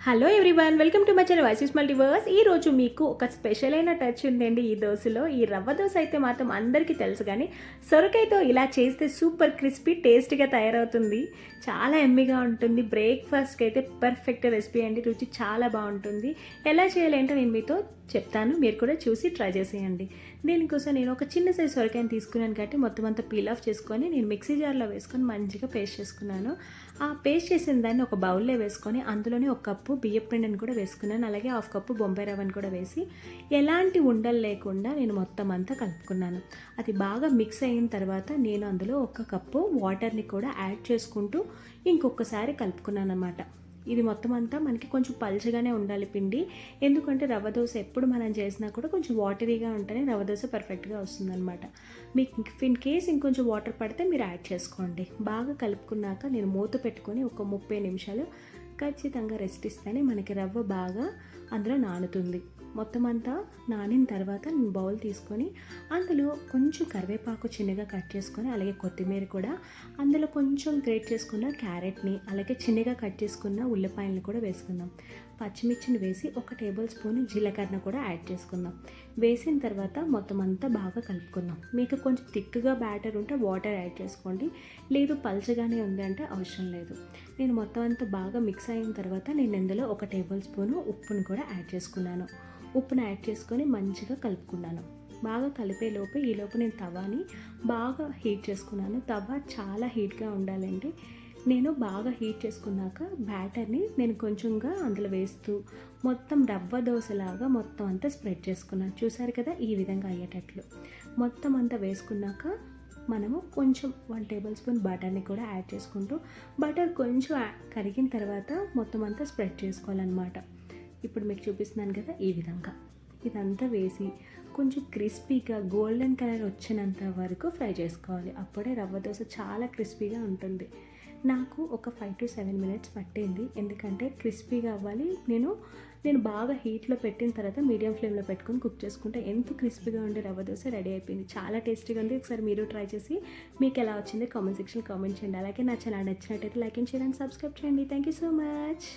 Hello everyone, welcome to my channel వైసీస్ multiverse. ఈ రోజు మీకు ఒక స్పెషల్ అయిన టచ్ ఉందండి ఈ దోశలో. ఈ రవ్వ దోశ అయితే మాత్రం అందరికీ తెలుసు, కానీ సొరకాయతో ఇలా చేస్తే సూపర్ క్రిస్పీ టేస్టీగా తయారవుతుంది. చాలా ఎమ్మిగా ఉంటుంది. బ్రేక్ఫాస్ట్కి అయితే పర్ఫెక్ట్ రెసిపీ అండి. రుచి చాలా బాగుంటుంది. ఎలా చేయాలంటే నేను మీతో చెప్తాను, మీరు కూడా చూసి ట్రై చేసేయండి. దీనికోసం నేను ఒక చిన్న సైజు సొరకాయని తీసుకున్నాను కాబట్టి మొత్తం అంతా పీల్ ఆఫ్ చేసుకొని నేను మిక్సీ జార్లో వేసుకొని మంచిగా పేస్ట్ చేసుకున్నాను. ఆ పేస్ట్ చేసిన దాన్ని ఒక బౌల్లో వేసుకొని అందులోనే ఒక కప్పు బియ్యపు పిండిని కూడా వేసుకున్నాను. అలాగే హాఫ్ కప్పు బొంబాయి రవ్వని కూడా వేసి ఎలాంటి ఉండలు లేకుండా నేను మొత్తం అంతా కలుపుకున్నాను. అది బాగా మిక్స్ అయిన తర్వాత నేను అందులో ఒక కప్పు వాటర్ని కూడా యాడ్ చేసుకుంటూ ఇంకొకసారి కలుపుకున్నాను అన్నమాట. ఇది మొత్తం అంతా మనకి కొంచెం పల్చగానే ఉండాలి పిండి, ఎందుకంటే రవ్వ దోశ ఎప్పుడు మనం చేసినా కూడా కొంచెం వాటరీగా ఉంటేనే రవ్వ దోశ పర్ఫెక్ట్గా వస్తుందన్నమాట. మీకు ఇన్ కేస్ ఇంకొంచెం వాటర్ పడితే మీరు యాడ్ చేసుకోండి. బాగా కలుపుకున్నాక నేను మూత పెట్టుకొని ఒక 30 నిమిషాలు ఖచ్చితంగా రెస్ట్ ఇస్తేనే మనకి రవ్వ బాగా అందులో నానుతుంది. మొత్తం అంతా నానిన తర్వాత నేను బౌల్ తీసుకొని అందులో కొంచెం కరివేపాకు చిన్నగా కట్ చేసుకొని, అలాగే కొత్తిమీర కూడా, అందులో కొంచెం గ్రేట్ చేసుకున్న క్యారెట్ని, అలాగే చిన్నగా కట్ చేసుకున్న ఉల్లిపాయలను కూడా వేసుకుందాం. పచ్చిమిర్చిని వేసి ఒక టేబుల్ స్పూన్ జీలకర్ర కూడా యాడ్ చేసుకుందాం. వేసిన తర్వాత మొత్తం అంతా బాగా కలుపుకుందాం. మీకు కొంచెం థిక్గా బ్యాటర్ ఉంటే వాటర్ యాడ్ చేసుకోండి, లేదు పల్చగానే ఉంది అంటే అవసరం లేదు. నేను మొత్తం అంతా బాగా మిక్స్ అయిన తర్వాత నేను ఇందులో ఒక టేబుల్ స్పూన్ ఉప్పును కూడా యాడ్ చేసుకున్నాను. ఉప్పును యాడ్ చేసుకొని మంచిగా కలుపుకున్నాను. బాగా కలిపేలోపు ఈలోపు నేను తవాని బాగా హీట్ చేసుకున్నాను. తవా చాలా హీట్గా ఉండాలండి. నేను బాగా హీట్ చేసుకున్నాక బ్యాటర్ని నేను కొంచెంగా అందులో వేస్తూ మొత్తం రవ్వ దోశలాగా మొత్తం అంతా స్ప్రెడ్ చేసుకున్నాను. చూసారు కదా, ఈ విధంగా అయ్యేటట్లు మొత్తం అంతా వేసుకున్నాక మనము కొంచెం 1 టేబుల్ స్పూన్ బటర్ని కూడా యాడ్ చేసుకుంటూ బటర్ కొంచెం కరిగిన తర్వాత మొత్తం అంతా స్ప్రెడ్ చేసుకోవాలన్నమాట. ఇప్పుడు మీకు చూపిస్తున్నాను కదా, ఈ విధంగా ఇదంతా వేసి కొంచెం క్రిస్పీగా గోల్డెన్ కలర్ వచ్చినంత వరకు ఫ్రై చేసుకోవాలి. అప్పుడే రవ్వ దోశ చాలా క్రిస్పీగా ఉంటుంది. నాకు ఒక 5 to 7 మినిట్స్ పట్టింది, ఎందుకంటే క్రిస్పీగా అవ్వాలి. నేను బాగా హీట్లో పెట్టిన తర్వాత మీడియం ఫ్లేమ్లో పెట్టుకొని కుక్ చేసుకుంటే ఎంత క్రిస్పీగా ఉండే రవ్వ దోశ రెడీ అయిపోయింది. చాలా టేస్టీగా ఉంది. ఒకసారి మీరు ట్రై చేసి మీకు ఎలా వచ్చింది కామెంట్ సెక్షన్లో కామెంట్ చేయండి. అలాగే నా ఛానల్ నచ్చినట్టయితే like and share and subscribe చేయండి. Thank you so much.